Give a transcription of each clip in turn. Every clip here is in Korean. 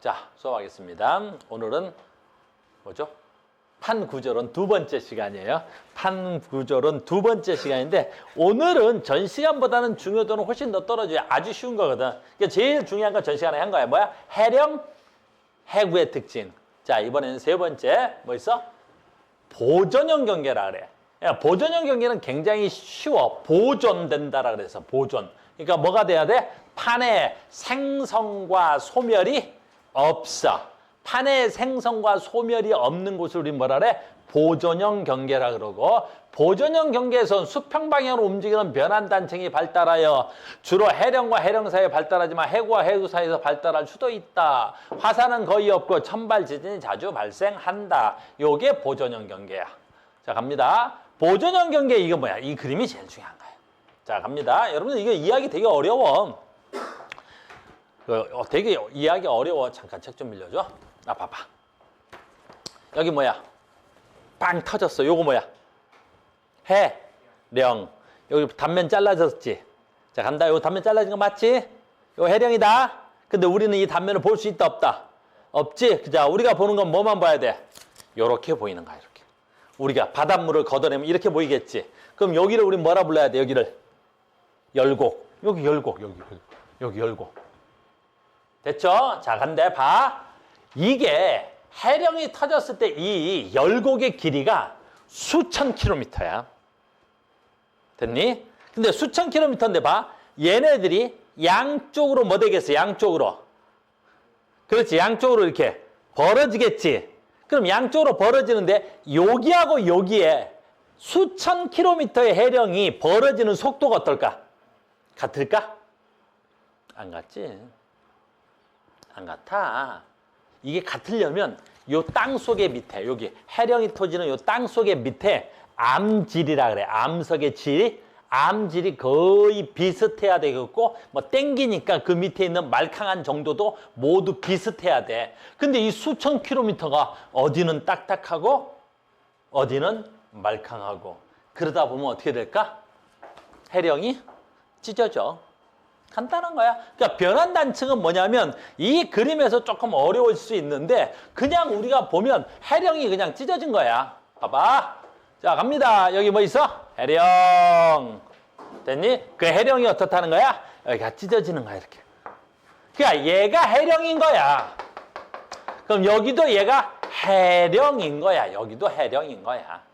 자, 수업하겠습니다. 오늘은 뭐죠? 판구조론 두 번째 시간이에요. 판구조론 두 번째 시간인데 오늘은 전 시간보다는 중요도는 훨씬 더 떨어져요. 아주 쉬운 거거든. 그러니까 제일 중요한 건 전 시간에 한 거야. 뭐야? 해령, 해구의 특징. 자, 이번에는 세 번째 뭐 있어? 보존형 경계라 그래. 보존형 경계는 굉장히 쉬워. 보존된다라 그래서 보존. 그러니까 뭐가 돼야 돼? 판의 생성과 소멸이 없어. 판의 생성과 소멸이 없는 곳을 우리 뭐라 그래? 보존형 경계라 그러고, 보존형 경계에선 수평 방향으로 움직이는 변환 단층이 발달하여 주로 해령과 해령 사이에 발달하지만 해구와 해구 사이에서 발달할 수도 있다. 화산은 거의 없고 천발 지진이 자주 발생한다. 요게 보존형 경계야. 자, 갑니다. 보존형 경계 이거 뭐야? 이 그림이 제일 중요한 거야. 자, 갑니다. 여러분들 이거 이해하기 되게 어려워. 되게 이해하기 어려워. 잠깐 책 좀 빌려줘. 아, 봐봐. 여기 뭐야? 빵 터졌어. 요거 뭐야? 해, 령. 여기 단면 잘라졌지? 자, 간다. 요거 단면 잘라진 거 맞지? 요거 해령이다. 근데 우리는 이 단면을 볼 수 있다, 없다? 없지? 자, 우리가 보는 건 뭐만 봐야 돼? 요렇게 보이는 거야, 이렇게. 우리가 바닷물을 걷어내면 이렇게 보이겠지? 그럼 여기를 우리 뭐라 불러야 돼, 여기를? 열곡. 여기 열곡, 여기 열곡. 됐죠? 자, 근데 봐. 이게 해령이 터졌을 때 이 열곡의 길이가 수천 킬로미터야. 됐니? 근데 수천 킬로미터인데 봐. 얘네들이 양쪽으로 뭐 되겠어? 양쪽으로. 그렇지. 양쪽으로 이렇게 벌어지겠지. 그럼 양쪽으로 벌어지는데 여기하고 여기에 수천 킬로미터의 해령이 벌어지는 속도가 어떨까? 같을까? 안 같지. 안 같아. 이게 같으려면 요 땅 속의 밑에, 여기 해령이 터지는 요 땅 속의 밑에 암질이라 그래. 암석의 질, 암질이 거의 비슷해야 되겠고, 뭐 땡기니까 그 밑에 있는 말캉한 정도도 모두 비슷해야 돼. 근데 이 수천 킬로미터가 어디는 딱딱하고 어디는 말캉하고, 그러다 보면 어떻게 될까? 해령이 찢어져. 간단한 거야. 그러니까 변환 단층은 뭐냐면 이 그림에서 조금 어려울 수 있는데 그냥 우리가 보면 해령이 그냥 찢어진 거야. 봐봐. 자, 갑니다. 여기 뭐 있어? 해령. 됐니? 그 해령이 어떻다는 거야? 여기가 찢어지는 거야, 이렇게. 그러니까 얘가 해령인 거야. 그럼 여기도 얘가 해령인 거야. 여기도 해령인 거야.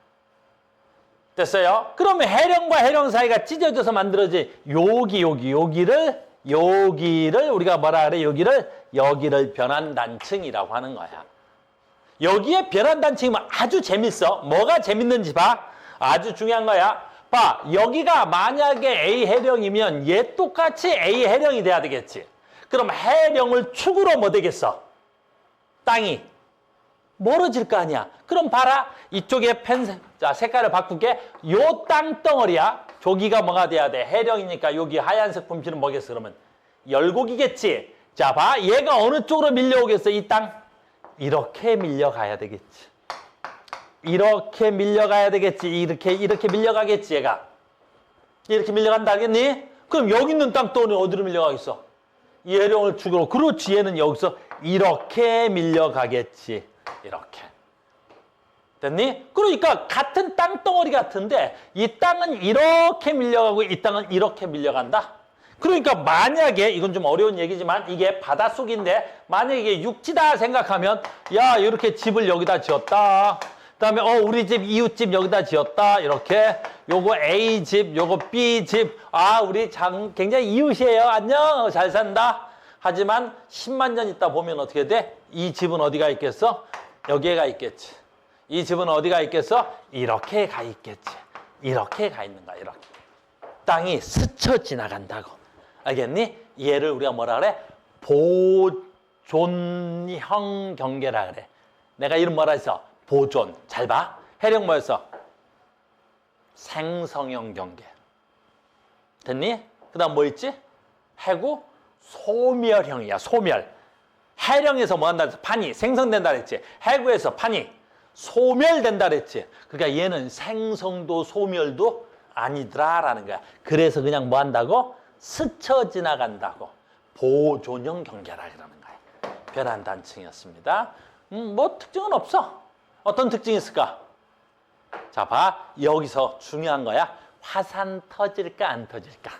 됐어요? 그러면 해령과 해령 사이가 찢어져서 만들어진 여기를 우리가 뭐라 그래? 여기를 변환단층이라고 하는 거야. 여기에 변환단층이면 아주 재밌어. 뭐가 재밌는지 봐. 아주 중요한 거야. 봐. 여기가 만약에 A 해령이면 얘 똑같이 A 해령이 돼야 되겠지. 그럼 해령을 축으로 뭐 되겠어? 땅이 멀어질 거 아니야. 그럼 봐라. 이쪽에 자, 색깔을 바꿀게. 요 땅덩어리야. 저기가 뭐가 돼야 돼? 해령이니까 여기 하얀색 분필은 뭐겠어? 그러면 열곡이겠지. 자, 봐. 얘가 어느 쪽으로 밀려오겠어? 이 땅? 이렇게 밀려가야 되겠지. 이렇게 밀려가야 되겠지. 이렇게 밀려가겠지, 얘가. 이렇게 밀려간다 하겠니? 그럼 여기 있는 땅덩어리 어디로 밀려가겠어? 이 해령을 축으로. 그렇지. 얘는 여기서 이렇게 밀려가겠지. 이렇게. 됐니? 그러니까 같은 땅덩어리 같은데 이 땅은 이렇게 밀려가고 이 땅은 이렇게 밀려간다. 그러니까 만약에 이건 좀 어려운 얘기지만 이게 바닷속인데 만약에 이게 육지다 생각하면 야, 이렇게 집을 여기다 지었다. 그다음에 우리 집 이웃집 여기다 지었다. 이렇게 요거 A집, 요거 B집. 아, 우리 굉장히 이웃이에요. 안녕. 잘 산다. 하지만 10만 년 있다 보면 어떻게 돼? 이 집은 어디가 있겠어? 여기에 가 있겠지. 이 집은 어디가 있겠어? 이렇게 가 있겠지. 이렇게 가 있는 거야, 이렇게. 땅이 스쳐 지나간다고. 알겠니? 얘를 우리가 뭐라 그래? 보존형 경계라 그래. 내가 이름 뭐라 했어? 보존. 잘 봐. 해령 뭐였어? 생성형 경계. 됐니? 그 다음 뭐 있지? 해구? 소멸형이야, 소멸. 해령에서 뭐 한다 그랬지? 판이 생성된다 그랬지. 해구에서 판이 소멸된다 그랬지. 그러니까 얘는 생성도 소멸도 아니더라라는 거야. 그래서 그냥 뭐 한다고? 스쳐 지나간다고. 보존형 경계라 그러는 거야. 변환 단층이었습니다. 뭐 특징은 없어. 어떤 특징이 있을까? 자, 봐. 여기서 중요한 거야. 화산 터질까 안 터질까?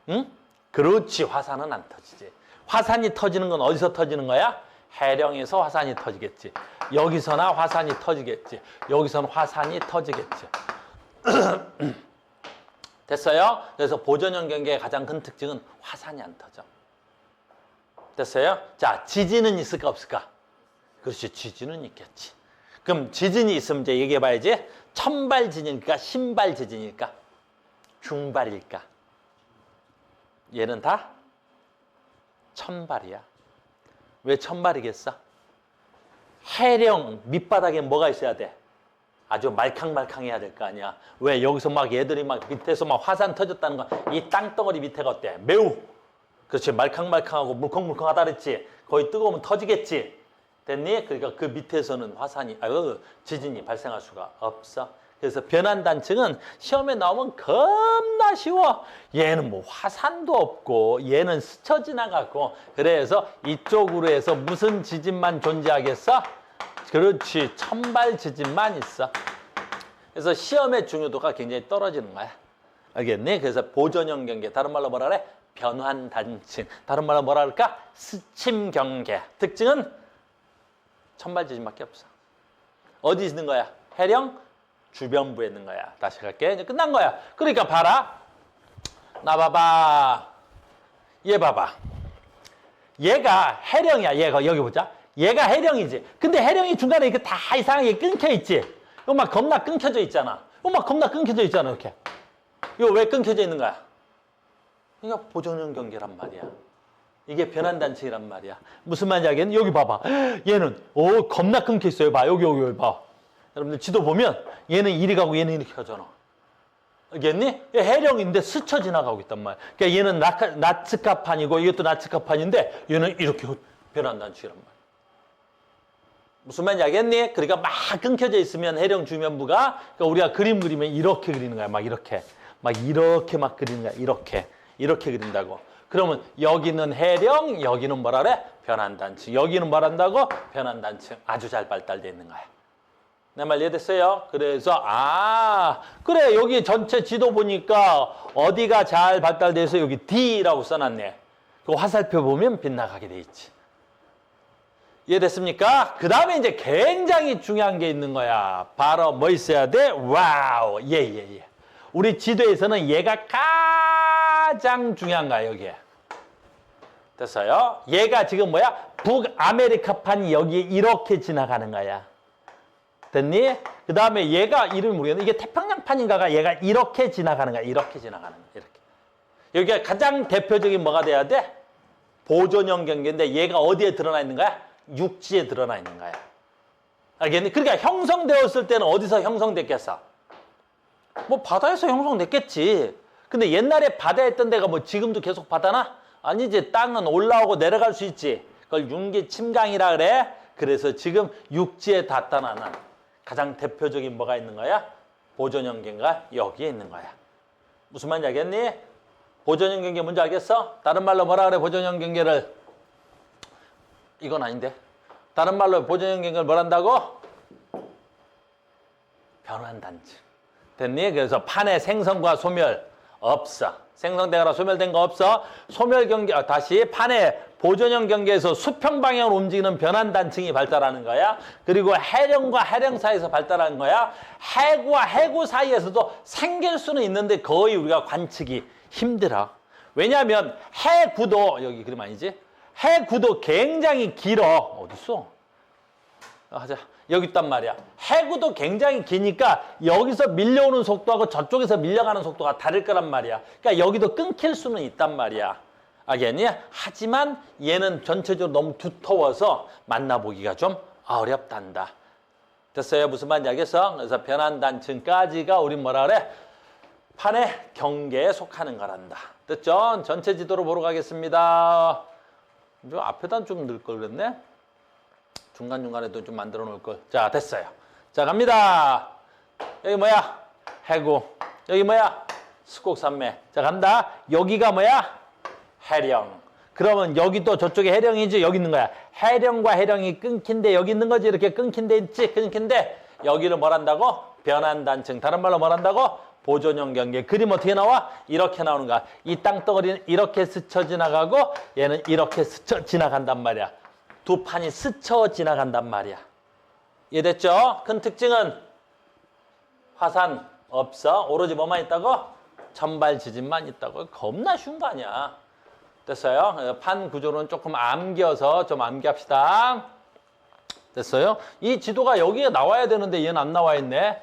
응? 그렇지. 화산은 안 터지지. 화산이 터지는 건 어디서 터지는 거야? 해령에서 화산이 터지겠지. 여기서나 화산이 터지겠지. 여기서는 화산이 터지겠지. 됐어요? 그래서 보존형 경계의 가장 큰 특징은 화산이 안 터져. 됐어요? 자, 지진은 있을까 없을까? 그렇지. 지진은 있겠지. 그럼 지진이 있으면 이제 얘기해 봐야지. 천발 지진일까? 신발 지진일까? 중발일까? 얘는 다 천발이야. 왜 천발이겠어? 해령 밑바닥에 뭐가 있어야 돼? 아주 말캉말캉해야 될 거 아니야. 왜 여기서 막 얘들이 막 밑에서 막 화산 터졌다는 거, 이 땅덩어리 밑에가 어때? 매우 그렇지. 말캉말캉하고 물컹물컹하다 그랬지. 거의 뜨거우면 터지겠지. 됐니? 그러니까 그 밑에서는 화산이 지진이 발생할 수가 없어. 그래서 변환 단층은 시험에 나오면 겁나 쉬워. 얘는 뭐 화산도 없고 얘는 스쳐 지나갔고 그래서 이쪽으로 해서 무슨 지진만 존재하겠어? 그렇지. 천발 지진만 있어. 그래서 시험의 중요도가 굉장히 떨어지는 거야. 알겠니? 그래서 보존형 경계, 다른 말로 뭐라 그래? 변환 단층. 다른 말로 뭐라 그럴까? 스침 경계. 특징은 천발 지진밖에 없어. 어디 있는 거야? 해령 주변부에 있는 거야. 다시 갈게. 이제 끝난 거야. 그러니까 봐라. 나 봐봐. 얘 봐봐. 얘가 해령이야. 얘가 여기 보자. 얘가 해령이지. 근데 해령이 중간에 이렇게 다 이상하게 끊겨 있지. 이거 막 겁나 끊겨져 있잖아. 이거 막 겁나 끊겨져 있잖아. 이렇게. 이거 왜 끊겨져 있는 거야? 이거 보존형 경계란 말이야. 이게 변환 단층이란 말이야. 무슨 말인지 알겠니? 여기 봐봐. 얘는 겁나 끊겨 있어요. 봐. 여기 봐. 여러분들 지도 보면 얘는 이리 가고 얘는 이렇게 가잖아. 알겠니? 해령인데 스쳐 지나가고 있단 말이야. 그러니까 얘는 나츠카판이고 이것도 나츠카판인데 얘는 이렇게 변환 단층이란 말이야. 무슨 말인지 알겠니? 그러니까 막 끊겨져 있으면 해령 주변부가 그러니까 우리가 그림 그리면 이렇게 그리는 거야. 막 이렇게 막 그리는 거야. 이렇게 그린다고. 그러면 여기는 해령, 여기는 뭐라 그래? 변환 단층. 여기는 뭐란다고? 변환 단층. 아주 잘 발달되어 있는 거야. 내 말 이해됐어요? 그래서 그래 여기 전체 지도 보니까 어디가 잘 발달돼서 여기 D라고 써놨네. 그 화살표 보면 빗나가게 돼 있지. 이해됐습니까? 그 다음에 이제 굉장히 중요한 게 있는 거야. 바로 뭐 있어야 돼? 와우. 예. 우리 지도에서는 얘가 가장 중요한 거야, 여기에. 됐어요? 얘가 지금 뭐야? 북아메리카판이 여기에 이렇게 지나가는 거야. 됐니? 그 다음에 얘가 이름이 모르겠는데 이게 태평양판인가가 얘가 이렇게 지나가는 거야. 이렇게 지나가는 거야. 이렇게. 여기가 가장 대표적인 뭐가 돼야 돼? 보존형 경계인데 얘가 어디에 드러나 있는 거야? 육지에 드러나 있는 거야. 알겠니? 그러니까 형성되었을 때는 어디서 형성됐겠어? 뭐 바다에서 형성됐겠지. 근데 옛날에 바다에 있던 데가 뭐 지금도 계속 바다나? 아니지. 땅은 올라오고 내려갈 수 있지. 그걸 융기 침강이라 그래. 그래서 지금 육지에 나타나는 가장 대표적인 뭐가 있는 거야? 보존형 경계가 여기에 있는 거야. 무슨 말인지 알겠니? 보존형 경계 뭔지 알겠어? 다른 말로 뭐라 그래? 보존형 경계를. 이건 아닌데. 다른 말로 보존형 경계를 뭘 한다고? 변환 단층. 됐니? 그래서 판에 생성과 소멸 없어. 생성되거나 소멸된 거 없어. 소멸 경계, 다시 판에 보존형 경계에서 수평 방향으로 움직이는 변환 단층이 발달하는 거야. 그리고 해령과 해령 사이에서 발달하는 거야. 해구와 해구 사이에서도 생길 수는 있는데 거의 우리가 관측이 힘들어. 왜냐하면 해구도, 여기 그림 아니지? 해구도 굉장히 길어. 어딨어? 하자. 여기 있단 말이야. 해구도 굉장히 기니까 여기서 밀려오는 속도하고 저쪽에서 밀려가는 속도가 다를 거란 말이야. 그러니까 여기도 끊길 수는 있단 말이야. 알겠니? 하지만 얘는 전체적으로 너무 두터워서 만나보기가 좀 어렵단다. 됐어요? 무슨 말인지 알겠어? 그래서 변환 단층까지가 우리 뭐라 그래? 판의 경계에 속하는 거란다. 됐죠? 전체 지도로 보러 가겠습니다. 저 앞에다 좀 넣을 걸 그랬네? 중간중간에도 좀 만들어 놓을 걸. 자, 됐어요. 자, 갑니다. 여기 뭐야? 해구. 여기 뭐야? 스곡산맥. 자, 간다. 여기가 뭐야? 해령. 그러면 여기도 저쪽에 해령이지 여기 있는 거야. 해령과 해령이 끊긴데 여기 있는 거지. 이렇게 끊긴 데 있지. 끊긴데 여기를 뭘 한다고? 변환단층. 다른 말로 뭘 한다고? 보존형 경계. 그림 어떻게 나와? 이렇게 나오는 거야. 이 땅덩어리는 이렇게 스쳐 지나가고 얘는 이렇게 스쳐 지나간단 말이야. 두 판이 스쳐 지나간단 말이야. 이해됐죠? 큰 특징은 화산 없어. 오로지 뭐만 있다고? 천발 지진만 있다고. 겁나 쉬운 거 아니야. 됐어요? 판 구조는 조금 암겨서 좀 암기합시다. 됐어요? 이 지도가 여기에 나와야 되는데 얘는 안 나와 있네.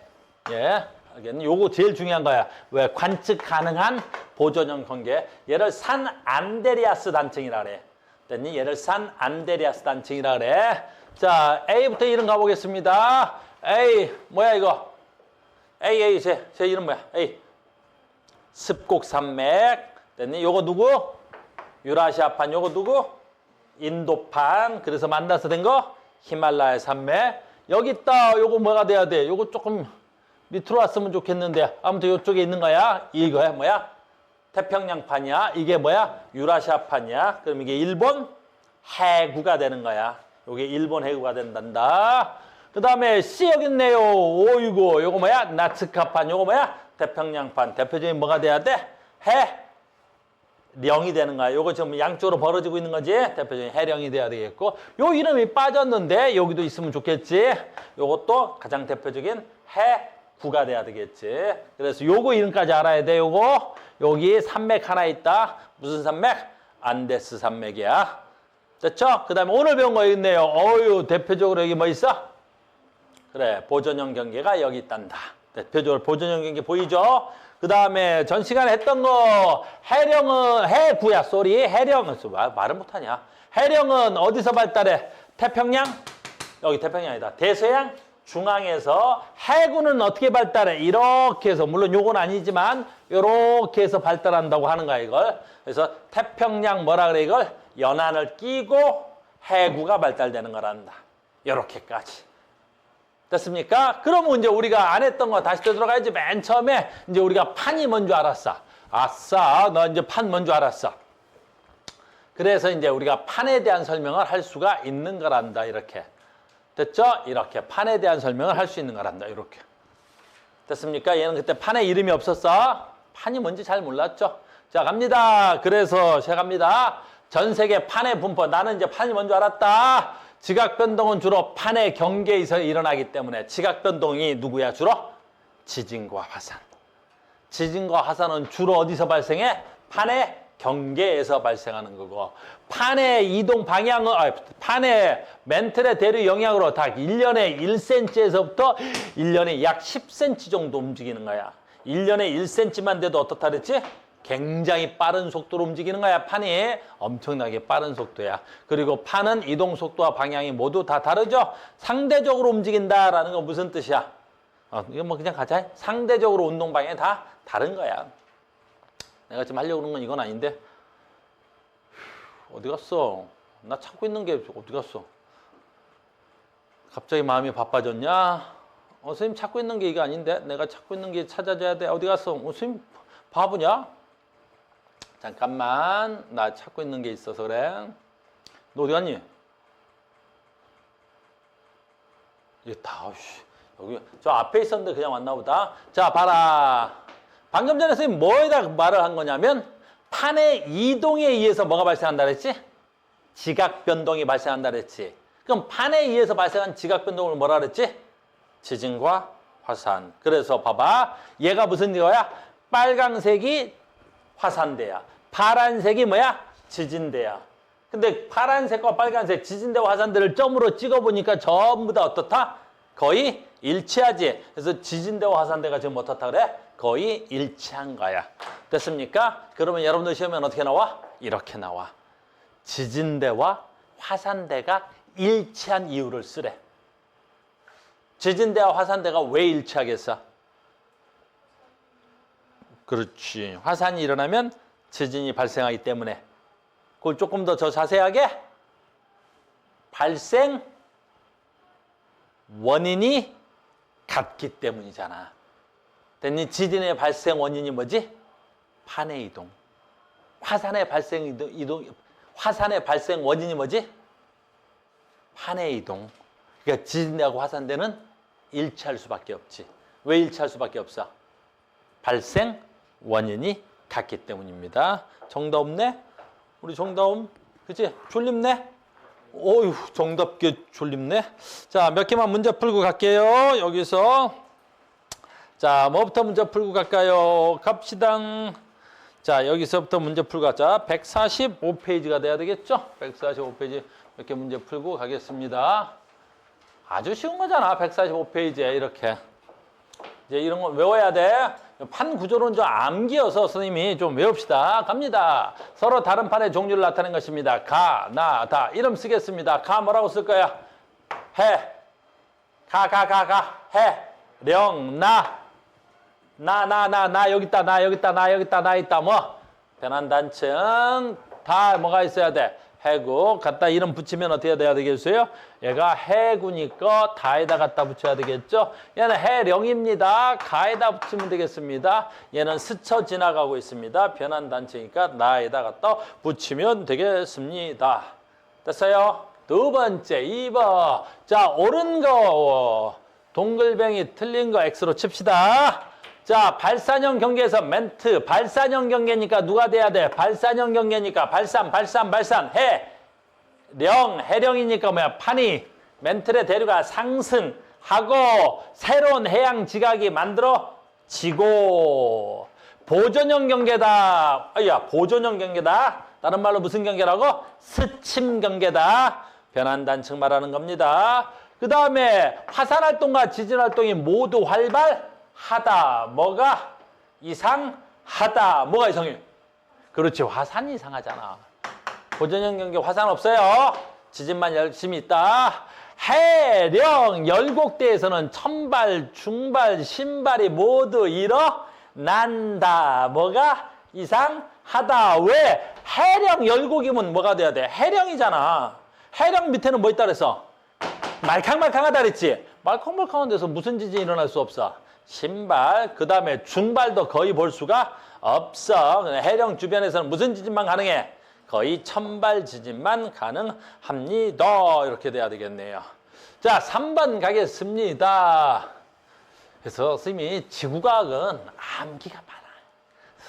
예. 요거 제일 중요한 거야. 왜? 관측 가능한 보존형 경계. 얘를 산 안데리아스 단층이라 그래. 됐니? 얘를 산 안데리아스 단층이라 그래. 자, A부터 이름 가보겠습니다. A, 뭐야 이거? A, 제 이름 뭐야? A. 습곡산맥. 됐니? 요거 누구? 유라시아판. 요거 누구? 인도판. 그래서 만나서 된 거? 히말라야 산맥. 여기 있다. 요거 뭐가 돼야 돼? 요거 조금 밑으로 왔으면 좋겠는데. 아무튼 요쪽에 있는 거야. 이거야. 뭐야? 태평양판이야. 이게 뭐야? 유라시아판이야. 그럼 이게 일본 해구가 되는 거야. 요게 일본 해구가 된단다. 그 다음에 C 여기 있네요. 오이고. 요거 뭐야? 나츠카판. 요거 뭐야? 태평양판. 대표적인 뭐가 돼야 돼? 해령이 되는 거야. 요거 지금 양쪽으로 벌어지고 있는 거지. 대표적인 해령이 돼야 되겠고. 요 이름이 빠졌는데 여기도 있으면 좋겠지. 요것도 가장 대표적인 해구가 돼야 되겠지. 그래서 요거 이름까지 알아야 돼. 요거. 여기 산맥 하나 있다. 무슨 산맥? 안데스 산맥이야. 됐죠? 그 다음에 오늘 배운 거 있네요. 어유 대표적으로 여기 뭐 있어? 그래, 보존형 경계가 여기 있단다. 대표적으로 보존형 경계 보이죠? 그 다음에 전 시간에 했던 거 해령은 해구야. 쏘리. 해령은 말을 못하냐. 해령은 어디서 발달해? 태평양? 여기 태평양이다. 대서양 중앙에서. 해구는 어떻게 발달해? 이렇게 해서. 물론 요건 아니지만 이렇게 해서 발달한다고 하는 거야 이걸. 그래서 태평양 뭐라 그래 이걸? 연안을 끼고 해구가 발달되는 거란다. 이렇게까지. 됐습니까? 그러면 이제 우리가 안 했던 거 다시 되돌아가야지. 맨 처음에 이제 우리가 판이 뭔 줄 알았어. 아싸, 너 이제 판 뭔 줄 알았어. 그래서 이제 우리가 판에 대한 설명을 할 수가 있는 거란다. 이렇게. 됐죠? 이렇게 판에 대한 설명을 할 수 있는 거란다. 이렇게. 됐습니까? 얘는 그때 판에 이름이 없었어. 판이 뭔지 잘 몰랐죠? 자, 갑니다. 그래서 시작합니다. 전 세계 판의 분포. 나는 이제 판이 뭔 줄 알았다. 지각 변동은 주로 판의 경계에서 일어나기 때문에 지각 변동이 누구야? 주로 지진과 화산. 지진과 화산은 주로 어디서 발생해? 판의 경계에서 발생하는 거고, 판의 이동 방향은 판의 멘틀의 대류 영향으로 다 1년에 1cm에서부터 1년에 약 10cm 정도 움직이는 거야. 1년에 1cm만 돼도 어떻다 그랬지? 굉장히 빠른 속도로 움직이는 거야. 판이 엄청나게 빠른 속도야. 그리고 판은 이동 속도와 방향이 모두 다 다르죠. 상대적으로 움직인다라는 건 무슨 뜻이야? 이거 뭐 그냥 가자. 상대적으로 운동 방향이 다 다른 거야. 내가 지금 하려고 그런 건 이건 아닌데. 어디 갔어? 나 찾고 있는 게 어디 갔어? 갑자기 마음이 바빠졌냐? 선생님 찾고 있는 게 이거 아닌데? 내가 찾고 있는 게 찾아줘야 돼. 어디 갔어? 선생님 바보냐? 잠깐만, 나 찾고 있는 게 있어서 그래. 너 어디 갔니? 이게 다, 여기, 저 앞에 있었는데 그냥 왔나 보다. 자, 봐라. 방금 전에 선생님 뭐에다 말을 한 거냐면, 판의 이동에 의해서 뭐가 발생한다 그랬지? 지각 변동이 발생한다 그랬지. 그럼 판에 의해서 발생한 지각 변동을 뭐라 그랬지? 지진과 화산. 그래서 봐봐. 얘가 무슨 거야? 빨강색이 화산대야. 파란색이 뭐야? 지진대야. 근데 파란색과 빨간색, 지진대와 화산대를 점으로 찍어보니까 전부 다 어떻다? 거의 일치하지. 그래서 지진대와 화산대가 지금 어떻다 그래? 거의 일치한 거야. 됐습니까? 그러면 여러분들 시험엔 어떻게 나와? 이렇게 나와. 지진대와 화산대가 일치한 이유를 쓰래. 지진대와 화산대가 왜 일치하겠어? 그렇지. 화산이 일어나면 지진이 발생하기 때문에. 그걸 조금 더 자세하게 발생 원인이 같기 때문이잖아. 됐니? 지진의 발생 원인이 뭐지? 판의 이동. 화산의 발생 이동, 화산의 발생 원인이 뭐지? 판의 이동. 그러니까 지진하고 화산대는 일치할 수밖에 없지. 왜 일치할 수밖에 없어? 발생 원인이 같기 때문입니다. 정답 없네? 우리 정답, 그치? 졸립네? 어휴, 정답게 졸립네? 자, 몇 개만 문제 풀고 갈게요. 여기서. 자, 뭐부터 문제 풀고 갈까요? 갑시다. 자, 여기서부터 문제 풀고 가자. 145페이지가 돼야 되겠죠? 145페이지 몇 개 문제 풀고 가겠습니다. 아주 쉬운 거잖아. 145페이지에 이렇게. 이제 이런 거 외워야 돼. 판 구조는 좀 암기여서 선생님이 좀 외웁시다. 갑니다. 서로 다른 판의 종류를 나타낸 것입니다. 가, 나, 다. 이름 쓰겠습니다. 가 뭐라고 쓸 거야? 해. 가. 해. 령, 나. 나 여기 있다. 나 있다. 뭐? 변환단층. 다 뭐가 있어야 돼? 해구. 갖다 이름 붙이면 어떻게 돼야 되겠어요? 얘가 해구니까 다에다 갖다 붙여야 되겠죠? 얘는 해령입니다. 가에다 붙이면 되겠습니다. 얘는 스쳐 지나가고 있습니다. 변환단체니까 나에다 갖다 붙이면 되겠습니다. 됐어요? 두 번째, 2번. 자, 옳은 거. 동글뱅이 틀린 거 X로 칩시다. 자, 발산형 경계에서 멘트. 발산형 경계니까 누가 돼야 돼? 발산형 경계니까 발산. 해령이니까 뭐야? 판이 멘틀의 대류가 상승하고 새로운 해양 지각이 만들어지고 보존형 경계다. 보존형 경계다. 다른 말로 무슨 경계라고? 스침 경계다. 변환단층 말하는 겁니다. 그 다음에 화산활동과 지진활동이 모두 활발하다. 뭐가 이상하다. 뭐가 이상해? 그렇지, 화산이 이상하잖아. 보존형 경계 화산 없어요. 지진만 열심히 있다. 해령 열곡대에서는 천발, 중발, 신발이 모두 일어난다. 뭐가 이상하다. 왜? 해령 열곡이면 뭐가 돼야 돼? 해령이잖아. 해령 밑에는 뭐 있다 그랬어? 말캉말캉하다 그랬지? 말캉말캉한 데서 무슨 지진이 일어날 수 없어? 신발, 그 다음에 중발도 거의 볼 수가 없어. 해령 주변에서는 무슨 지진만 가능해? 거의 천발 지진만 가능합니다. 이렇게 돼야 되겠네요. 자, 3번 가겠습니다. 그래서 선생님이 지구과학은 암기가 많아.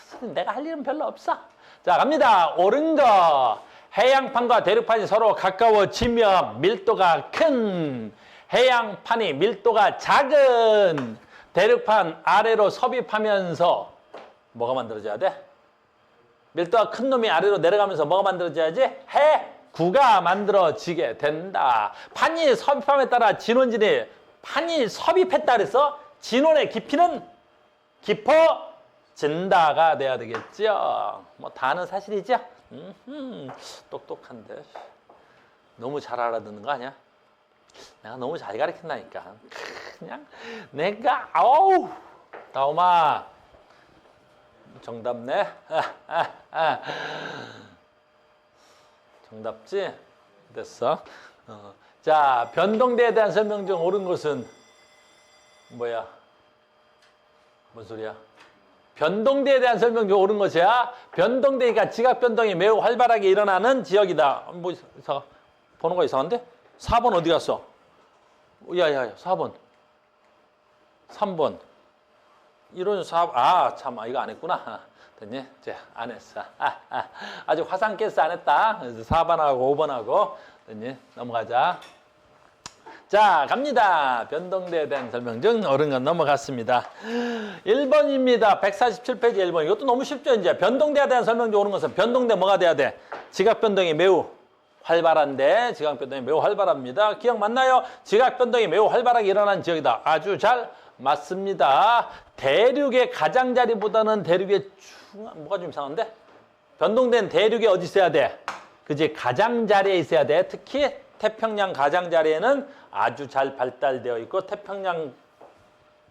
선생님 내가 할 일은 별로 없어. 자, 갑니다. 옳은 거. 해양판과 대륙판이 서로 가까워지면 밀도가 큰 해양판이 밀도가 작은 대륙판 아래로 섭입하면서 뭐가 만들어져야 돼? 밀도가 큰 놈이 아래로 내려가면서 뭐가 만들어져야지? 해구가 만들어지게 된다. 판이 섭입함에 따라 진원진이 판이 섭입했다 그래서 진원의 깊이는 깊어진다가 돼야 되겠죠. 뭐 다 아는 사실이죠. 똑똑한데 너무 잘 알아듣는 거 아니야? 내가 너무 잘 가르친다니까. 그냥 내가 아우 다오마 정답네. 정답지? 됐어. 자, 변동대에 대한 설명 중 옳은 것은 뭐야? 뭔 소리야? 변동대에 대한 설명 중 옳은 것이야. 변동대가 지각 변동이 매우 활발하게 일어나는 지역이다. 뭐 번호가 이상한데? 4번 어디 갔어? 야야야, 4번. 3번. 이런 4, 참, 이거 안 했구나. 됐니? 이제 안 했어. 아직 화상 캐스 안 했다. 그래서 4번하고 5번하고. 됐니? 넘어가자. 자, 갑니다. 변동대에 대한 설명 중 옳은 건 넘어갔습니다. 1번입니다. 147페이지 1번. 이것도 너무 쉽죠, 이제. 변동대에 대한 설명 중 옳은 것은 변동대 뭐가 돼야 돼? 지각 변동이 매우 활발한데, 지각 변동이 매우 활발합니다. 기억 맞나요? 지각 변동이 매우 활발하게 일어나는 지역이다. 아주 잘 맞습니다. 대륙의 가장자리보다는 대륙의 뭐가 좀 이상한데? 변동된 대륙이 어디 있어야 돼? 그지? 가장자리에 있어야 돼. 특히 태평양 가장자리에는 아주 잘 발달되어 있고, 태평양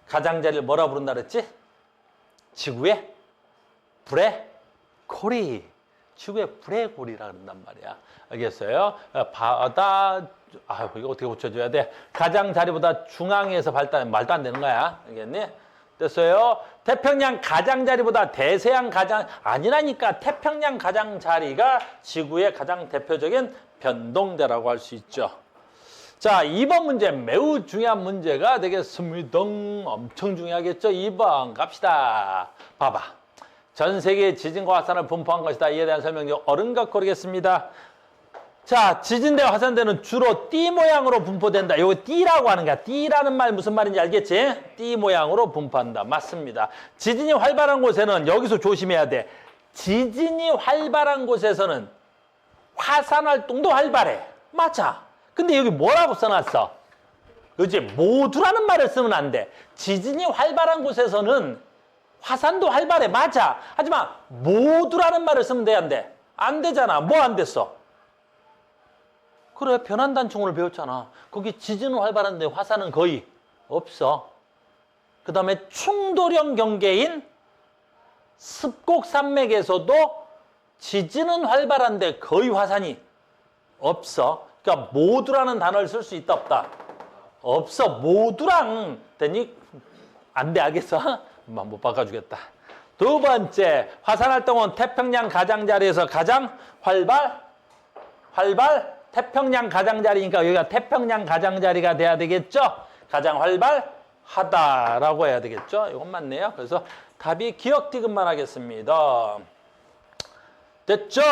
가장자리를 뭐라 부른다 그랬지? 지구의 불의 고리. 지구의 불의 고리라 그런단 말이야. 알겠어요? 바다, 이거 어떻게 고쳐줘야 돼? 가장자리보다 중앙에서 발달, 말도 안 되는 거야. 알겠니? 됐어요? 태평양 가장자리보다 대서양 가장 아니라니까. 태평양 가장자리가 지구의 가장 대표적인 변동대라고 할 수 있죠. 자, 2번 문제 매우 중요한 문제가 되겠습니다. 엄청 중요하겠죠? 2번 갑시다. 봐봐. 전 세계의 지진과 화산을 분포한 것이다. 이에 대한 설명 중 옳은가 고르겠습니다. 자, 지진대와 화산대는 주로 띠 모양으로 분포된다. 이거 띠라고 하는 거야. 띠라는 말 무슨 말인지 알겠지? 띠 모양으로 분포한다. 맞습니다. 지진이 활발한 곳에는 여기서 조심해야 돼. 지진이 활발한 곳에서는 화산 활동도 활발해. 맞아. 근데 여기 뭐라고 써놨어? 그렇지? 모두라는 말을 쓰면 안 돼. 지진이 활발한 곳에서는 화산도 활발해. 맞아. 하지만 모두라는 말을 쓰면 돼, 안 돼? 안 되잖아. 뭐 안 됐어? 그래, 변환단총을 배웠잖아. 거기 지진은 활발한데 화산은 거의 없어. 그 다음에 충돌형 경계인 습곡 산맥에서도 지진은 활발한데 거의 화산이 없어. 그러니까 모두라는 단어를 쓸 수 있다, 없다? 없어. 모두랑 되니 안 돼, 알겠어? 못 바꿔주겠다. 두 번째, 화산 활동은 태평양 가장자리에서 가장 활발 태평양 가장자리니까 여기가 태평양 가장자리가 돼야 되겠죠? 가장 활발하다라고 해야 되겠죠? 이건 맞네요. 그래서 답이 기억 디귿만 하겠습니다. 됐죠?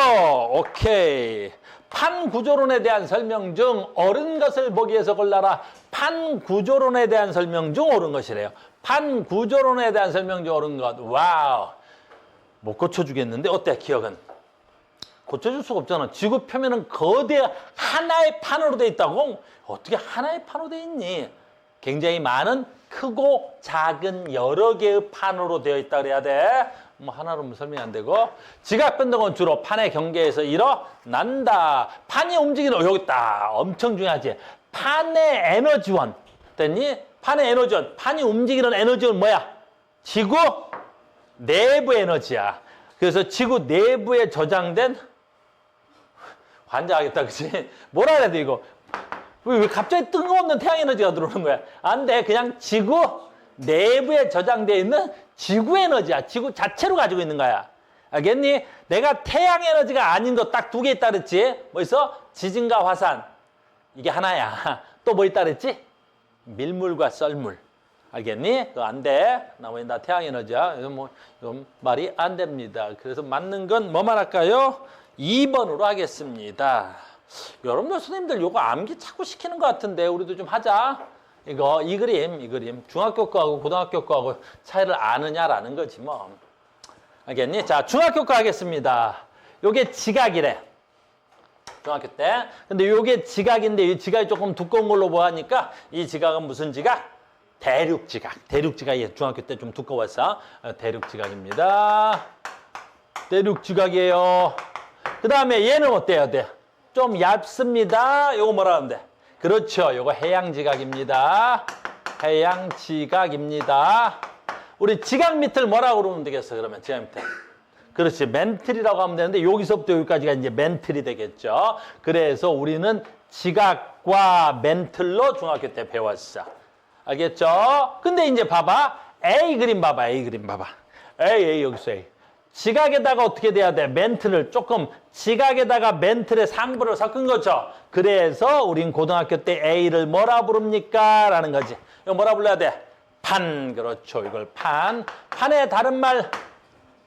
오케이. 판구조론에 대한 설명 중 옳은 것을 보기에서 골라라. 판구조론에 대한 설명 중 옳은 것이래요. 판구조론에 대한 설명 중 옳은 것. 와우. 못 고쳐주겠는데 어때, 기억은? 고쳐줄 수가 없잖아. 지구 표면은 거대 하나의 판으로 돼 있다고? 어떻게 하나의 판으로 돼 있니? 굉장히 많은 크고 작은 여러 개의 판으로 되어 있다 그래야 돼. 뭐 하나로 설명이 안 되고. 지각 변동은 주로 판의 경계에서 일어난다. 판이 움직이는 여기 있다. 엄청 중요하지. 판의 에너지원. 됐니? 판의 에너지원. 판이 움직이는 에너지원 뭐야? 지구 내부 에너지야. 그래서 지구 내부에 저장된 환장하겠다, 그치? 뭐라 해야 돼, 이거? 왜 갑자기 뜬금없는 태양 에너지가 들어오는 거야? 안 돼. 그냥 지구 내부에 저장되어 있는 지구 에너지야. 지구 자체로 가지고 있는 거야. 알겠니? 내가 태양 에너지가 아닌 거 딱 두 개 있다 그랬지? 뭐 있어? 지진과 화산. 이게 하나야. 또 뭐 있다 그랬지? 밀물과 썰물. 알겠니? 그거 안 돼. 나머지 다 태양 에너지야. 이건 말이 안 됩니다. 그래서 맞는 건 뭐만 할까요? 2번으로 하겠습니다. 여러분들 선생님들 요거 암기 자꾸 시키는 것 같은데 우리도 좀 하자. 이 그림. 중학교 거하고 고등학교 거하고 차이를 아느냐라는 거지 뭐. 알겠니? 자, 중학교 거 하겠습니다. 요게 지각이래. 중학교 때. 근데 요게 지각인데 이 지각이 조금 두꺼운 걸로 보아하니까 이 지각은 무슨 지각? 대륙지각. 대륙지각이 중학교 때 좀 두꺼웠어. 대륙지각입니다. 대륙지각이에요. 그 다음에 얘는 어때야 돼? 좀 얇습니다. 요거 뭐라 하는데? 그렇죠. 요거 해양지각입니다. 해양지각입니다. 우리 지각 밑을 뭐라고 그러면 되겠어, 그러면 지각 밑에? 그렇지. 멘틀이라고 하면 되는데 여기서부터 여기까지가 이제 멘틀이 되겠죠. 그래서 우리는 지각과 멘틀로 중학교 때 배웠어. 알겠죠? 근데 이제 봐봐. A 그림 봐봐. A 여기서 A. 지각에다가 어떻게 돼야 돼? 멘틀을 조금 지각에다가 멘틀의 상부를 섞은 거죠. 그래서 우린 고등학교 때 A를 뭐라 부릅니까? 라는 거지. 이거 뭐라 불러야 돼? 판. 그렇죠. 이걸 판. 판의 다른 말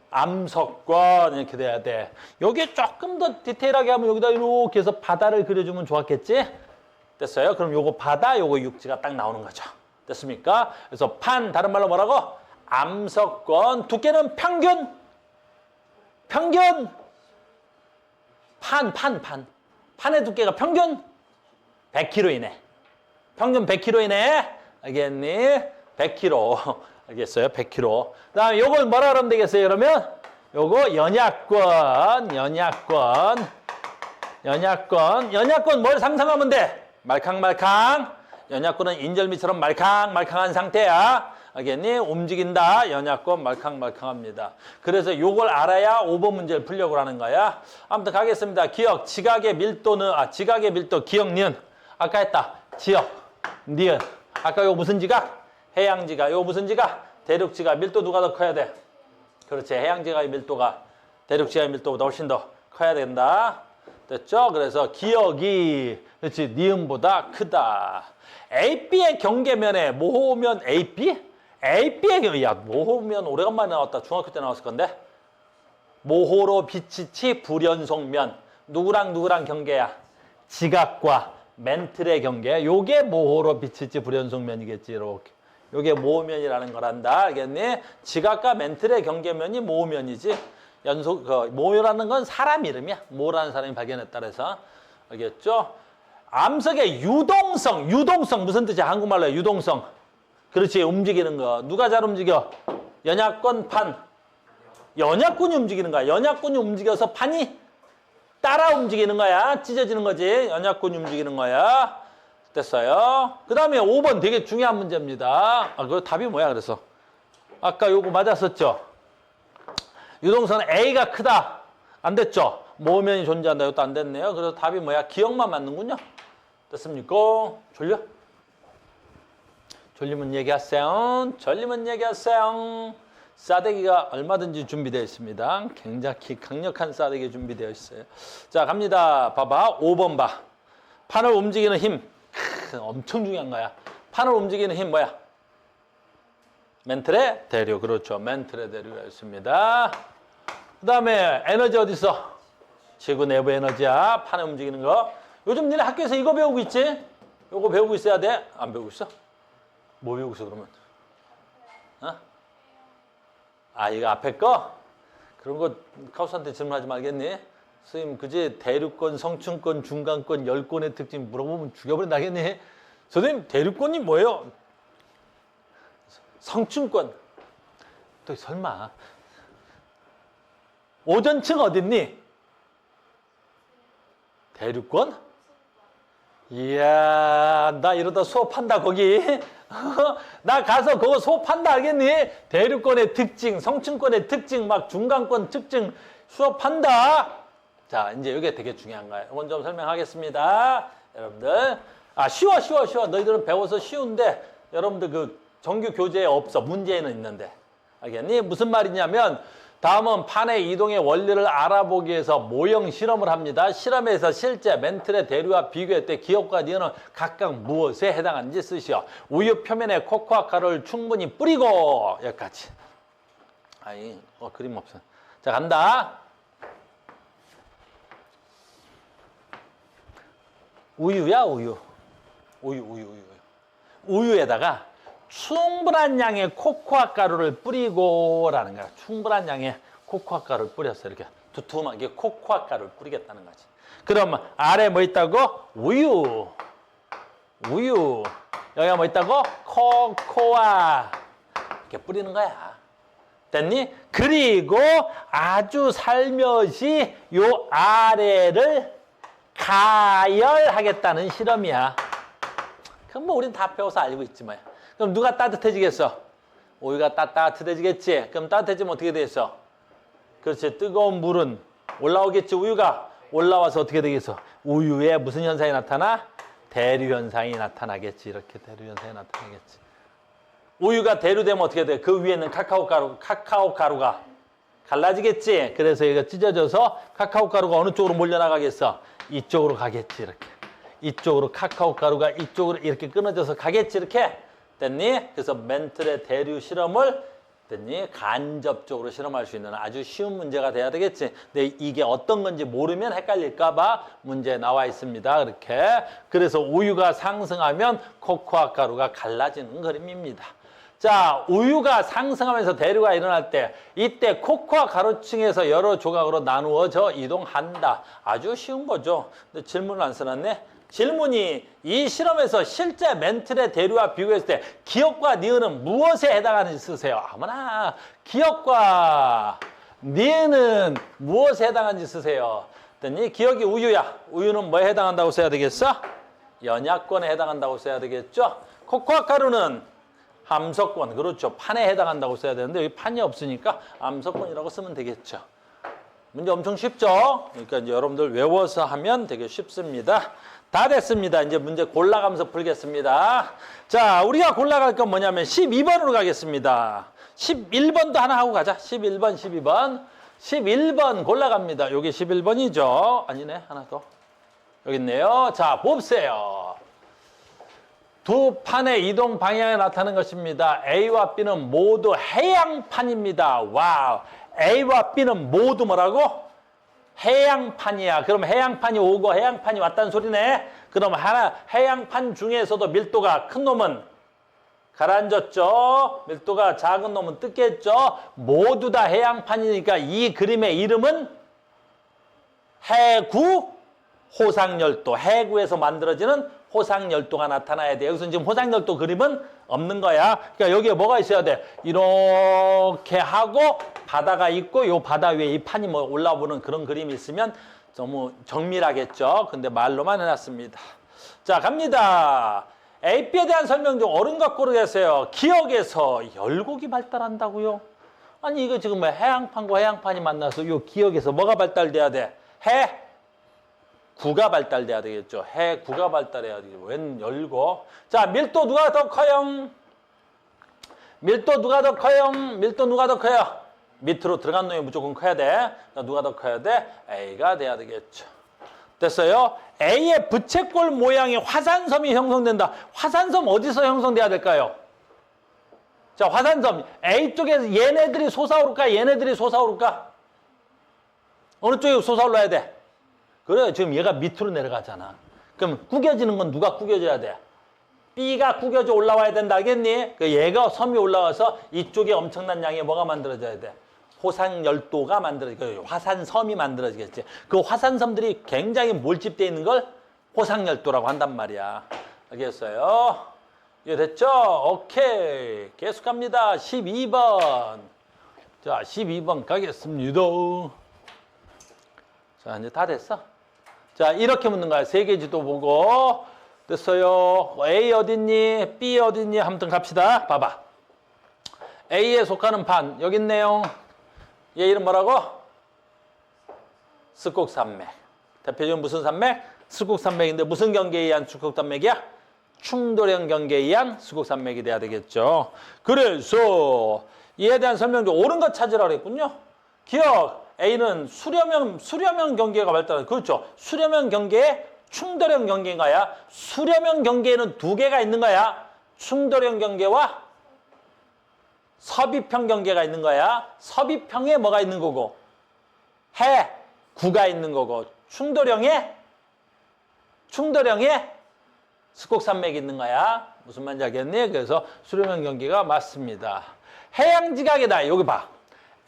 암석권 이렇게 돼야 돼. 여기에 조금 더 디테일하게 하면 여기다 이렇게 해서 바다를 그려주면 좋았겠지? 됐어요? 그럼 요거 바다, 요거 육지가 딱 나오는 거죠. 됐습니까? 그래서 판, 다른 말로 뭐라고? 암석권. 두께는 평균. 판의 두께가 평균 100kg 이내. 평균 100kg 이내. 알겠니? 100kg. 알겠어요? 100kg. 그 다음에 요걸 뭐라 그러면 되겠어요? 그러면 요거 연약권. 연약권 뭘 상상하면 돼? 말캉말캉. 연약권은 인절미처럼 말캉말캉한 상태야. 알겠니? 움직인다. 연약권 말캉말캉합니다. 그래서 요걸 알아야 5번 문제를 풀려고 하는 거야. 아무튼 가겠습니다. 기억, 지각의 밀도, 기억, 니은. 아까 했다. 지역, 니은. 아까 요거 무슨 지각? 해양지각. 요거 무슨 지각? 대륙지가 밀도 누가 더 커야 돼? 그렇지. 해양지가의 밀도가 대륙지가의 밀도보다 훨씬 더 커야 된다. 됐죠? 그래서 기역이 그렇지 니은보다 크다. AB의 경계면에 모호면 AB? AB의 경계 야 모호면 오래간만에 나왔다. 중학교 때 나왔을 건데. 모호로 비치치 불연속면 누구랑 누구랑 경계야? 지각과 멘틀의 경계. 요게 모호로 비치치 불연속면이겠지. 이렇게. 요게 모호면이라는 거란다. 알겠니? 지각과 멘틀의 경계면이 모호면이지. 모호라는 건 사람 이름이야. 모호라는 사람이 발견했다 그래서. 알겠죠? 암석의 유동성 무슨 뜻이야? 한국말로 유동성. 그렇지. 움직이는 거. 누가 잘 움직여? 연약권, 판. 연약권이 움직이는 거야. 연약권이 움직여서 판이 따라 움직이는 거야. 찢어지는 거지. 연약권이 움직이는 거야. 됐어요. 그 다음에 5번 되게 중요한 문제입니다. 그 답이 뭐야 그래서? 아까 요거 맞았었죠? 유동성은 A가 크다. 안 됐죠? 모면이 존재한다. 이것도 안 됐네요. 그래서 답이 뭐야? 기억만 맞는군요. 됐습니까? 졸려? 졸리면 얘기하세요. 졸리면 얘기하세요. 싸대기가 얼마든지 준비되어 있습니다. 굉장히 강력한 싸대기 준비되어 있어요. 자, 갑니다. 봐봐. 5번 봐. 판을 움직이는 힘. 엄청 중요한 거야. 판을 움직이는 힘 뭐야? 멘틀의 대류. 그렇죠. 멘틀의 대류가 있습니다. 그 다음에 에너지 어디 있어? 지구 내부 에너지야. 판을 움직이는 거. 요즘 니네 학교에서 이거 배우고 있지? 이거 배우고 있어야 돼? 안 배우고 있어? 뭐 배우고 있어 그러면? 어? 아, 이거 앞에 거? 그런 거 카우스한테 질문하지 말겠니? 선생님, 그지? 대륙권, 성층권, 중간권, 열권의 특징 물어보면 죽여버린다겠니? 선생님, 대륙권이 뭐예요? 성층권. 또 설마. 오전층 어딨니? 대륙권? 이야, 나 이러다 수업한다, 거기. 나 가서 그거 수업한다 하겠니? 대륙권의 특징, 성층권의 특징, 막 중간권 특징 수업한다. 자, 이제 이게 되게 중요한 거예요. 이건 좀 설명하겠습니다. 여러분들. 아, 쉬워. 너희들은 배워서 쉬운데, 여러분들 그 정규 교재에 없어. 문제에는 있는데. 알겠니? 무슨 말이냐면, 다음은 판의 이동의 원리를 알아보기 위해서 모형 실험을 합니다. 실험에서 실제 멘틀의 대류와 비교할 때 기억과 니은은 각각 무엇에 해당하는지 쓰시오. 우유 표면에 코코아 가루를 충분히 뿌리고 여기까지. 아이, 그림 없어. 자, 간다. 우유야, 우유. 우유에다가 충분한 양의 코코아 가루를 뿌리고라는 거야. 충분한 양의 코코아 가루를 뿌렸어. 이렇게 두툼하게 코코아 가루를 뿌리겠다는 거지. 그럼 아래 뭐 있다고? 우유. 여기가 뭐 있다고? 코코아. 이렇게 뿌리는 거야. 됐니? 그리고 아주 살며시 요 아래를 가열하겠다는 실험이야. 그럼 뭐 우린 다 배워서 알고 있지만. 그럼 누가 따뜻해지겠어? 우유가 따뜻해지겠지? 그럼 따뜻해지면 어떻게 되겠어? 그렇지. 뜨거운 물은 올라오겠지. 우유가 올라와서 어떻게 되겠어? 우유에 무슨 현상이 나타나? 대류 현상이 나타나겠지. 이렇게 대류 현상이 나타나겠지. 우유가 대류되면 어떻게 돼? 그 위에는 카카오 가루가 갈라지겠지. 그래서 얘가 찢어져서 카카오 가루가 어느 쪽으로 몰려나가겠어? 이쪽으로 가겠지. 이렇게. 이쪽으로 카카오 가루가 이쪽으로 이렇게 끊어져서 가겠지. 이렇게. 됐니? 그래서 멘틀의 대류 실험을 됐니? 간접적으로 실험할 수 있는 아주 쉬운 문제가 돼야 되겠지. 근데 이게 어떤 건지 모르면 헷갈릴까 봐 문제에 나와 있습니다. 그렇게. 그래서 우유가 상승하면 코코아 가루가 갈라지는 그림입니다. 자, 우유가 상승하면서 대류가 일어날 때 이때 코코아 가루층에서 여러 조각으로 나누어져 이동한다. 아주 쉬운 거죠. 근데 질문을 안 써놨네. 질문이 이 실험에서 실제 멘틀의 대류와 비교했을 때 기역과 니은은 무엇에 해당하는지 쓰세요. 아무나 기역과 니은은 무엇에 해당하는지 쓰세요. 됐니? 기역이 우유야. 우유는 뭐에 해당한다고 써야 되겠어? 연약권에 해당한다고 써야 되겠죠? 코코아 가루는 암석권. 그렇죠. 판에 해당한다고 써야 되는데 여기 판이 없으니까 암석권이라고 쓰면 되겠죠. 문제 엄청 쉽죠? 그러니까 이제 여러분들 외워서 하면 되게 쉽습니다. 다 됐습니다. 이제 문제 골라가면서 풀겠습니다. 자, 우리가 골라갈 건 뭐냐면 12번으로 가겠습니다. 11번도 하나 하고 가자. 11번, 12번. 11번 골라갑니다. 여기 11번이죠. 아니네. 하나 더. 여기 있네요. 자, 봅세요. 두 판의 이동 방향이 나타나는 것입니다. A와 B는 모두 해양판입니다. 와우. A와 B는 모두 뭐라고? 해양판이야. 그럼 해양판이 오고 해양판이 왔다는 소리네. 그럼 하나 해양판 중에서도 밀도가 큰 놈은 가라앉았죠. 밀도가 작은 놈은 뜯겠죠. 모두 다 해양판이니까 이 그림의 이름은 해구 호상열도. 해구에서 만들어지는 호상열도가 나타나야 돼. 여기서 지금 호상열도 그림은 없는 거야. 그러니까 여기에 뭐가 있어야 돼? 이렇게 하고 바다가 있고 이 바다 위에 이 판이 뭐 올라오는 그런 그림이 있으면 너무 정밀하겠죠. 근데 말로만 해놨습니다. 자, 갑니다. AP에 대한 설명 중 옳은 것 고르겠어요. 기역에서 열곡이 발달한다고요? 아니 이거 지금 뭐 해양판과 해양판이 만나서 이 기역에서 뭐가 발달돼야 돼? 해구가 발달돼야 되겠죠. 해구가 발달해야 되겠죠. 웬 열곡? 자, 밀도 누가 더 커요? 밀도 누가 더 커요? 밀도 누가 더 커요? 밑으로 들어간 놈이 무조건 커야 돼. 누가 더 커야 돼? A가 돼야 되겠죠. 됐어요? A의 부채꼴 모양의 화산섬이 형성된다. 화산섬 어디서 형성돼야 될까요? 자, 화산섬. A 쪽에서 얘네들이 솟아오를까? 얘네들이 솟아오를까? 어느 쪽에 솟아올라야 돼? 그래, 지금 얘가 밑으로 내려가잖아. 그럼 구겨지는 건 누가 구겨져야 돼? B가 구겨져 올라와야 된다, 알겠니? 얘가 섬이 올라와서 이쪽에 엄청난 양의 뭐가 만들어져야 돼? 호상열도가 만들어지고 화산섬이 만들어지겠지. 그 화산섬들이 굉장히 몰집되어 있는 걸 호상열도라고 한단 말이야. 알겠어요? 이해됐죠? 오케이. 계속 갑니다. 12번. 자, 12번 가겠습니다. 자, 이제 다 됐어. 자, 이렇게 묻는 거야. 세 개 지도 보고. 됐어요. A 어딨니? B 어딨니? 한번 갑시다. 봐봐. A에 속하는 판. 여기 있네요. 얘 이름 뭐라고? 스곡산맥. 대표적인 무슨 산맥? 스곡산맥인데 무슨 경계에 의한 스곡산맥이야? 충돌형 경계에 의한 스곡산맥이 돼야 되겠죠. 그래서 이에 대한 설명 중 옳은 것 찾으라고 그랬군요. 기억. A는 수렴형 경계가 발달한. 그렇죠. 수렴형 경계에 충돌형 경계인 거야. 수렴형 경계에는 두 개가 있는 거야. 충돌형 경계와 섭입형 경계가 있는 거야. 섭입형에 뭐가 있는 거고? 해구가 있는 거고. 충돌형에 스곡산맥이 있는 거야. 무슨 말인지 알겠니? 그래서 수렴형 경계가 맞습니다. 해양지각이다. 여기 봐.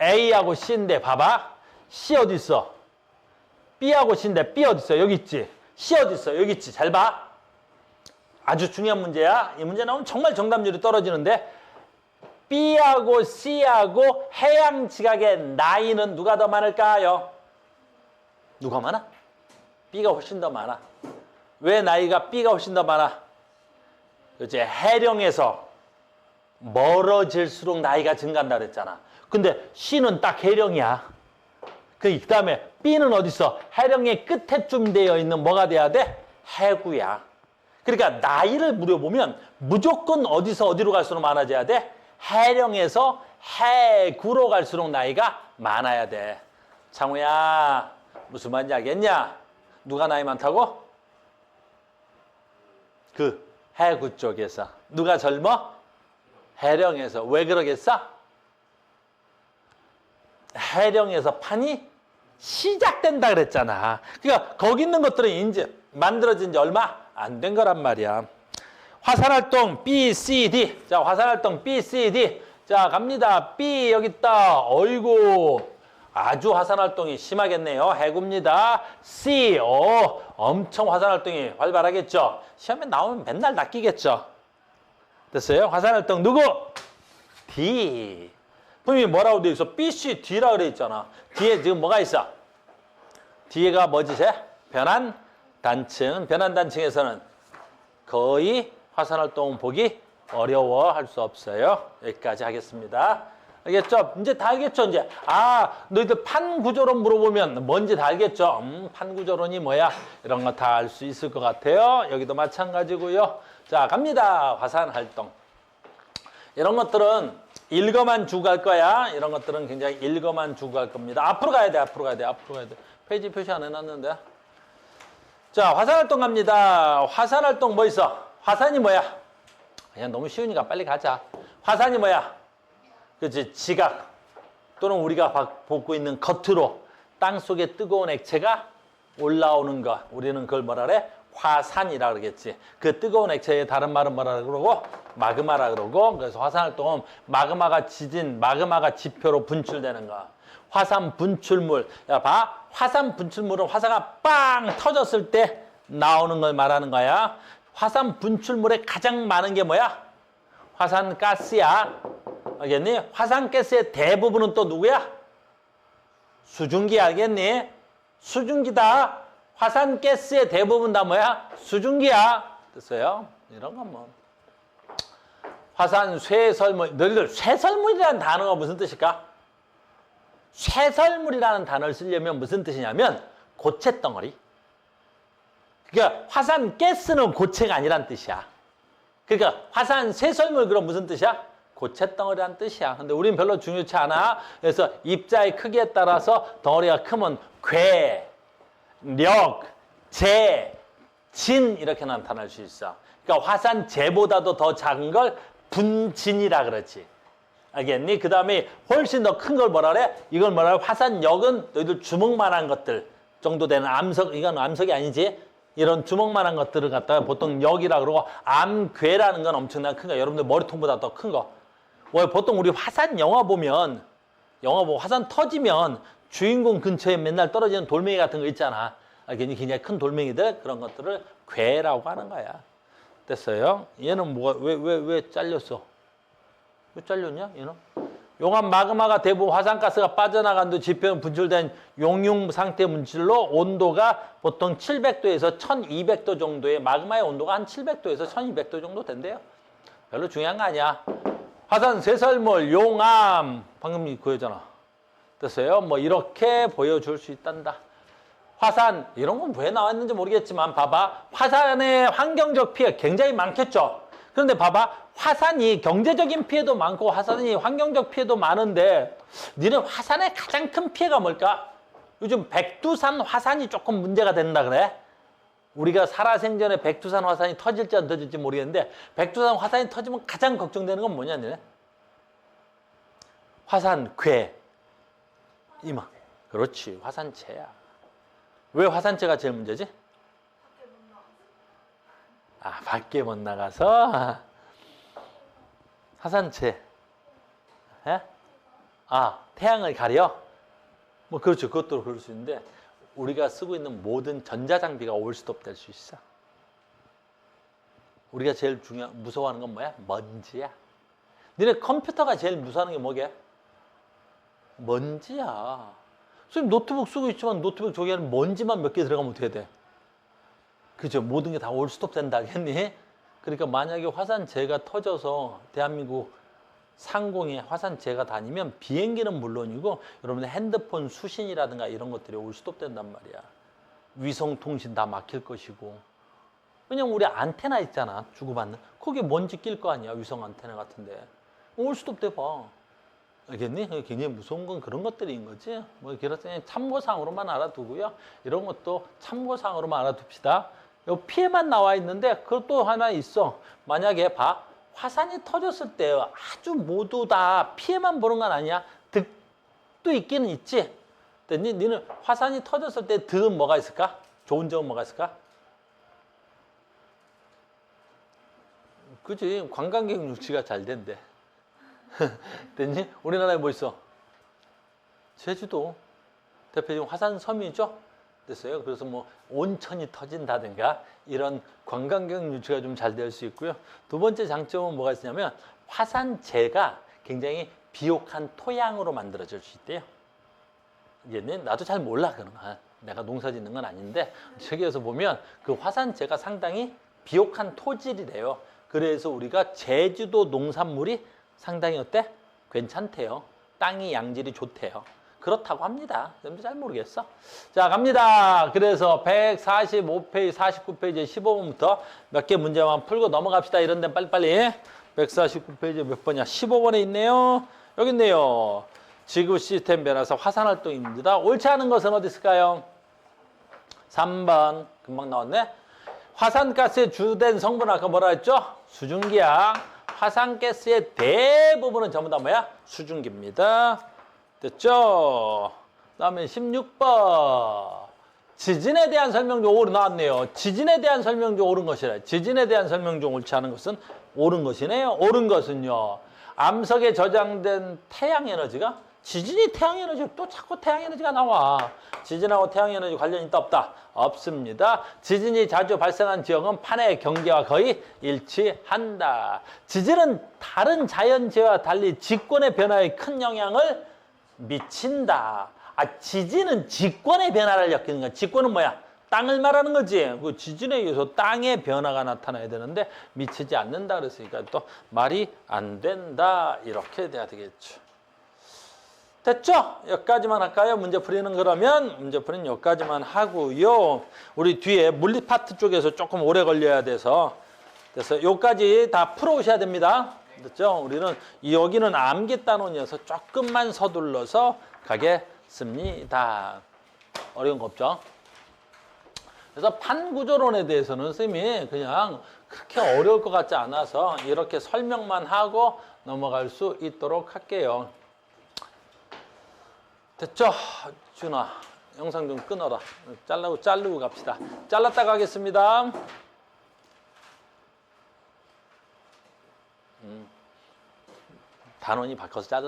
A하고 C인데 봐봐. C 어디 있어? B하고 C인데 B 어디 있어? 여기 있지. C 어디 있어? 여기 있지. 잘 봐. 아주 중요한 문제야. 이 문제 나오면 정말 정답률이 떨어지는데 B하고 C하고 해양 지각의 나이는 누가 더 많을까요? 누가 많아? B가 훨씬 더 많아. 왜 나이가 B가 훨씬 더 많아? 그렇지. 해령에서 멀어질수록 나이가 증가한다 그랬잖아. 근데 C는 딱 해령이야. 그 다음에 B는 어디 있어? 해령의 끝에쯤 되어 있는 뭐가 돼야 돼? 해구야. 그러니까 나이를 물어보면 무조건 어디서 어디로 갈수록 많아져야 돼? 해령에서 해구로 갈수록 나이가 많아야 돼. 창우야, 무슨 말인지 알겠냐? 누가 나이 많다고? 그 해구 쪽에서. 누가 젊어? 해령에서. 왜 그러겠어? 해령에서 판이 시작된다 그랬잖아. 그러니까 거기 있는 것들은 이제 만들어진 지 얼마 안 된 거란 말이야. 화산활동 B, C, D. 자, 화산활동 B, C, D. 자, 갑니다. B 여기 있다. 어이구. 아주 화산활동이 심하겠네요. 해구입니다. C. 엄청 화산활동이 활발하겠죠. 시험에 나오면 맨날 낚이겠죠. 됐어요? 화산활동 누구? D. 분명히 뭐라고 돼 있어? B, C, D라 그래 있잖아. 뒤에 지금 뭐가 있어? 뒤에가 뭐지? 변환단층. 변환단층에서는 거의 화산활동 보기 어려워 할 수 없어요. 여기까지 하겠습니다. 알겠죠? 이제 다 알겠죠? 이제 너희들 판구조론 물어보면 뭔지 다 알겠죠? 판구조론이 뭐야? 이런 거 다 알 수 있을 것 같아요. 여기도 마찬가지고요. 자, 갑니다. 화산활동. 이런 것들은 읽어만 주고 갈 거야. 이런 것들은 굉장히 읽어만 주고 갈 겁니다. 앞으로 가야 돼. 앞으로 가야 돼. 앞으로 가야 돼. 페이지 표시 안 해놨는데. 자, 화산활동 갑니다. 화산활동 뭐 있어? 화산이 뭐야? 그냥 너무 쉬우니까 빨리 가자. 화산이 뭐야? 그렇지. 지각 또는 우리가 보고 있는 겉으로 땅속에 뜨거운 액체가 올라오는 것. 우리는 그걸 뭐라 그래? 화산이라 그러겠지. 그 뜨거운 액체의 다른 말은 뭐라 그러고? 마그마라 그러고. 그래서 화산활동은 마그마가 지진, 마그마가 지표로 분출되는 거. 화산 분출물. 야, 봐. 화산 분출물은 화산가 빵 터졌을 때 나오는 걸 말하는 거야. 화산 분출물에 가장 많은 게 뭐야? 화산가스야. 알겠니? 화산가스의 대부분은 또 누구야? 수증기 알겠니? 수증기다. 화산가스의 대부분 다 뭐야? 수증기야. 됐어요? 이런 건 뭐. 화산 쇠설물. 너희들 쇠설물이라는 단어가 무슨 뜻일까? 쇠설물이라는 단어를 쓰려면 무슨 뜻이냐면 고체 덩어리. 그러니까 화산 가스는 고체가 아니란 뜻이야. 그러니까 화산 쇠설물 그럼 무슨 뜻이야? 고체 덩어리란 뜻이야. 근데 우린 별로 중요치 않아. 그래서 입자의 크기에 따라서 덩어리가 크면 괴, 력, 재, 진 이렇게 나타날 수 있어. 그러니까 화산재보다도 더 작은 걸 분진이라 그러지. 알겠니? 그 다음에 훨씬 더 큰 걸 뭐라 그래? 이걸 뭐라 그래? 화산역은 너희들 주먹만한 것들 정도 되는 암석, 이건 암석이 아니지? 이런 주먹만한 것들을 갖다가 보통 역이라 그러고 암괴라는 건 엄청나게 큰 거. 여러분들 머리통보다 더 큰 거. 왜 보통 우리 화산 영화 보면 화산 터지면 주인공 근처에 맨날 떨어지는 돌멩이 같은 거 있잖아. 굉장히 큰 돌멩이들 그런 것들을 괴라고 하는 거야. 됐어요? 얘는 뭐가 왜 잘렸어? 왜 잘렸냐? 얘는? 용암 마그마가 대부분 화산가스가 빠져나간 뒤 지표 분출된 용융 상태 물질로 온도가 보통 700도에서 1200도 정도의 마그마의 온도가 한 700도에서 1200도 정도 된대요. 별로 중요한 거 아니야. 화산 쇠설물, 용암 방금 그거잖아. 됐어요? 뭐 이렇게 보여줄 수 있단다. 화산 이런 건 왜 나왔는지 모르겠지만 봐봐. 화산의 환경적 피해 굉장히 많겠죠. 그런데 봐봐. 화산이 경제적인 피해도 많고 화산이 환경적 피해도 많은데 니네 화산의 가장 큰 피해가 뭘까? 요즘 백두산 화산이 조금 문제가 된다 그래. 우리가 살아생전에 백두산 화산이 터질지 안 터질지 모르겠는데 백두산 화산이 터지면 가장 걱정되는 건 뭐냐 니네? 화산괴. 이마. 그렇지. 화산재야. 왜 화산재가 제일 문제지? 밖에 못 나가서 화산재. 예? 태양을 가려? 뭐 그렇죠. 그것도 그럴 수 있는데 우리가 쓰고 있는 모든 전자장비가 올스톱 될 수 있어. 우리가 제일 무서워하는 건 뭐야? 먼지야. 너네 컴퓨터가 제일 무서워하는 게 뭐게? 먼지야. 선생님 노트북 쓰고 있지만 노트북 저기 안에 먼지만 몇 개 들어가면 어떻게 돼? 그죠? 모든 게 다 올스톱 된다겠니? 그러니까 만약에 화산재가 터져서 대한민국 상공에 화산재가 다니면 비행기는 물론이고 여러분들 핸드폰 수신이라든가 이런 것들이 올스톱 된단 말이야. 위성통신 다 막힐 것이고. 왜냐면 우리 안테나 있잖아. 주고받는. 거기에 먼지 낄 거 아니야. 위성 안테나 같은데. 올스톱 돼봐. 알겠니? 굉장히 무서운 건 그런 것들인 거지. 뭐 그래서 참고사항으로만 알아두고요. 이런 것도 참고사항으로만 알아둡시다. 요 피해만 나와 있는데 그것도 하나 있어. 만약에 봐. 화산이 터졌을 때 아주 모두 다 피해만 보는 건 아니야. 득도 있기는 있지. 근데 니는 화산이 터졌을 때 득은 뭐가 있을까? 좋은 점은 뭐가 있을까? 그치. 관광객 유치가 잘 된대. 됐니? 우리나라에 뭐 있어? 제주도. 대표적인 화산섬이죠? 됐어요. 그래서 뭐 온천이 터진다든가 이런 관광객 유치가 좀 잘 될 수 있고요. 두 번째 장점은 뭐가 있냐면 화산재가 굉장히 비옥한 토양으로 만들어질 수 있대요. 얘는 나도 잘 몰라 그런 거. 내가 농사 짓는 건 아닌데 책에서 보면 그 화산재가 상당히 비옥한 토질이래요. 그래서 우리가 제주도 농산물이 상당히 어때? 괜찮대요. 땅이 양질이 좋대요. 그렇다고 합니다. 잘 모르겠어. 자, 갑니다. 그래서 145페이지, 49페이지 15번부터 몇 개 문제만 풀고 넘어갑시다. 이런 데 빨리빨리. 149페이지 몇 번이야? 15번에 있네요. 여기 있네요. 지구 시스템 변화에서 화산 활동입니다. 옳지 않은 것은 어디 있을까요? 3번. 금방 나왔네. 화산가스의 주된 성분 아까 뭐라 했죠? 수증기야. 화산가스의 대부분은 전부 다 뭐야? 수증기입니다. 됐죠? 다음에 16번. 지진에 대한 설명 중 옳은 나왔네요. 지진에 대한 설명 중 옳은 것이래. 지진에 대한 설명 중 옳지 않은 것은 옳은 것이네요. 옳은 것은요. 암석에 저장된 태양 에너지가 지진이 태양 에너지 또 자꾸 태양 에너지가 나와. 지진하고 태양 에너지 관련이 있다 없다? 없습니다. 지진이 자주 발생한 지역은 판의 경계와 거의 일치한다. 지진은 다른 자연재해와 달리 직권의 변화에 큰 영향을 미친다. 지진은 직권의 변화를 엮이는 거야. 직권은 뭐야? 땅을 말하는 거지. 그 지진에 의해서 땅의 변화가 나타나야 되는데 미치지 않는다 그랬으니까 또 말이 안 된다. 이렇게 돼야 되겠죠. 됐죠? 여기까지만 할까요? 문제 풀이는 그러면 문제 풀이는 여기까지만 하고요. 우리 뒤에 물리 파트 쪽에서 조금 오래 걸려야 돼서 그래서 여기까지 다 풀어오셔야 됩니다. 됐죠? 우리는 여기는 암기 단원이어서 조금만 서둘러서 가겠습니다. 어려운 거 없죠? 그래서 판구조론에 대해서는 쌤이 그냥 그렇게 어려울 것 같지 않아서 이렇게 설명만 하고 넘어갈 수 있도록 할게요. 됐죠? 준아, 영상 좀 끊어라. 자르고 갑시다. 잘랐다 가겠습니다. 단원이 바꿔서 자르는